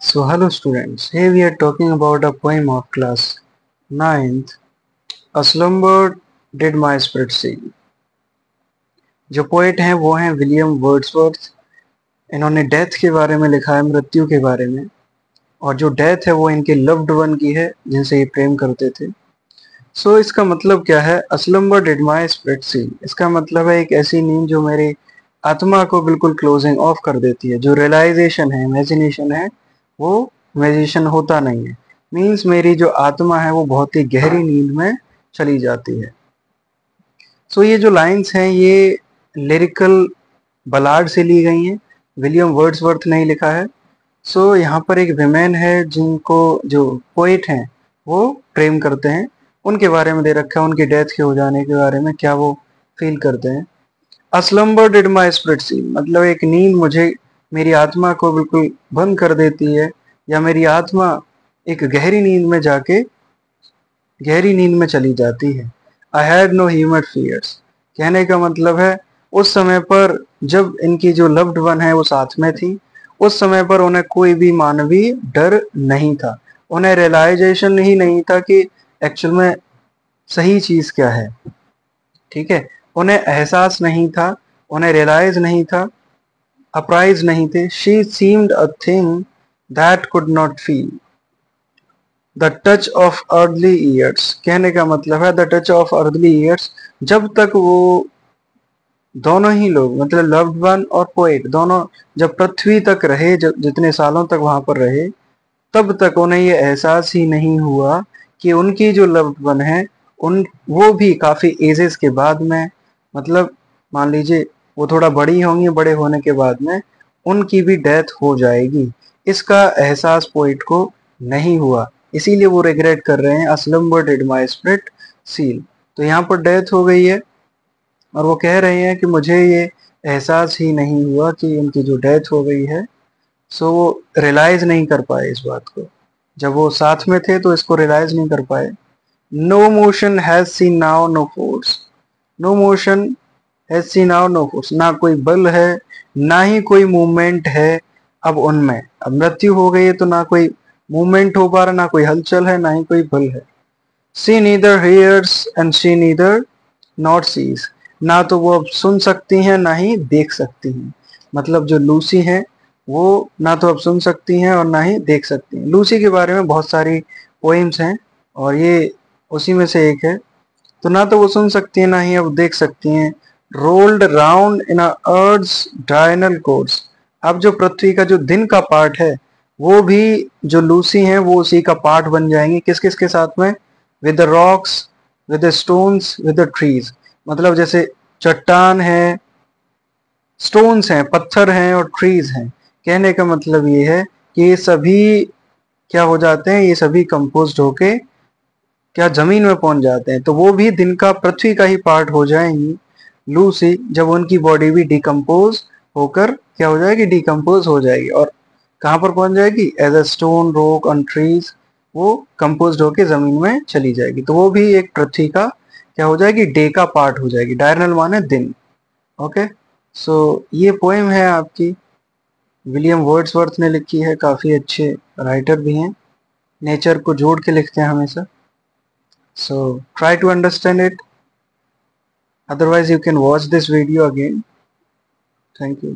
So hello students, here we are talking about a poem of class 9th, A Slumber Did My Spirit Seal। जो poet हैं वो हैं William Wordsworth. इन्होंने death के बारे में लिखा है, मृत्यु के बारे में, और जो डेथ है वो इनके लव्ड वन की है जिनसे ये प्रेम करते थे। सो इसका मतलब क्या है? A slumber did my spirit seal। इसका मतलब है एक ऐसी नींद जो मेरी आत्मा को बिल्कुल क्लोजिंग ऑफ कर देती है। जो रियलाइजेशन है, इमेजिनेशन है, वो इमेजिनेशन होता नहीं है। मीन्स मेरी जो आत्मा है वो बहुत ही गहरी नींद में चली जाती है। सो ये जो लाइंस हैं ये लिरिकल बलाड से ली गई हैं, विलियम वर्ड्सवर्थ ने ही लिखा है। सो यहाँ पर एक विमेन है जिनको जो पोएट हैं वो प्रेम करते हैं, उनके बारे में दे रखा है, उनकी डेथ के हो जाने के बारे में क्या वो फील करते हैं। A slumber did my spirit seal, मतलब एक नींद मुझे, मेरी आत्मा को बिल्कुल बंद कर देती है, या मेरी आत्मा एक गहरी नींद में जाके गहरी नींद में चली जाती है। I had no human fears, कहने का मतलब है उस समय पर जब इनकी जो लव्ड वन है वो साथ में थी, उस समय पर उन्हें कोई भी मानवीय डर नहीं था। उन्हें रियलाइजेशन ही नहीं था कि एक्चुअल में सही चीज क्या है। ठीक है, उन्हें एहसास नहीं था, उन्हें रियलाइज नहीं था, अप्राइज नहीं थे। She seemed a thing that could not feel the touch of early years, कहने का मतलब है the touch of early years. जब तक वो दोनों ही लोग, मतलब लव्ड वन और पोएट, दोनों जब पृथ्वी तक रहे, जब जितने सालों तक वहां पर रहे, तब तक उन्हें ये एहसास ही नहीं हुआ कि उनकी जो लव्ड वन है उन वो भी काफी एजेस के बाद में, मतलब मान लीजिए वो थोड़ा बड़ी होंगी, बड़े होने के बाद में उनकी भी डेथ हो जाएगी। इसका एहसास पोइट को नहीं हुआ, इसीलिए वो रिग्रेट कर रहे हैं, A slumber did my spirit seal। तो यहाँ पर डेथ हो गई है और वो कह रहे हैं कि मुझे ये एहसास ही नहीं हुआ कि उनकी जो डेथ हो गई है। सो वो रियलाइज नहीं कर पाए इस बात को, जब वो साथ में थे तो इसको रियलाइज नहीं कर पाए। No motion has seen now no force, no motion has seen now no force, ना कोई बल है ना ही कोई मूवमेंट है अब उनमें। अब मृत्यु हो गई है तो ना कोई मूवमेंट हो पा रहा, ना कोई हलचल है, ना ही कोई बल है। See neither hears and she neither not sees, ना तो वो अब सुन सकती हैं ना ही देख सकती हैं। मतलब जो लूसी हैं वो ना तो अब सुन सकती हैं और ना ही देख सकती हैं। लूसी के बारे में बहुत सारी पोइम्स हैं और ये उसी में से एक है। तो ना तो वो सुन सकती हैं ना ही अब देख सकती हैं। Rolled round in earth diurnal course, अब जो पृथ्वी का जो दिन का पार्ट है वो भी जो लूसी हैं वो उसी का पार्ट बन जाएंगी। किस किस के साथ में? With the rocks, with the stones, with the trees. मतलब जैसे चट्टान है, स्टोन्स हैं, पत्थर हैं और ट्रीज हैं। कहने का मतलब ये है कि ये सभी क्या हो जाते हैं, ये सभी कंपोज्ड होके क्या जमीन में पहुंच जाते हैं। तो वो भी दिन का, पृथ्वी का ही पार्ट हो जाएंगी लूसी, जब उनकी बॉडी भी डिकम्पोज होकर क्या हो जाएगी, डिकम्पोज हो जाएगी और कहाँ पर पहुंच जाएगी? As a stone, rock on trees, वो कंपोज होके जमीन में चली जाएगी। तो वो भी एक पृथ्वी का क्या हो जाएगी, डे का पार्ट हो जाएगी। डायरनल माने दिन। ओके, सो ये पोएम है आपकी, विलियम वर्ड्सवर्थ ने लिखी है, काफी अच्छे राइटर भी हैं, नेचर को जोड़ के लिखते हैं हमेशा। So try to understand it. Otherwise, you can watch this video again. Thank you.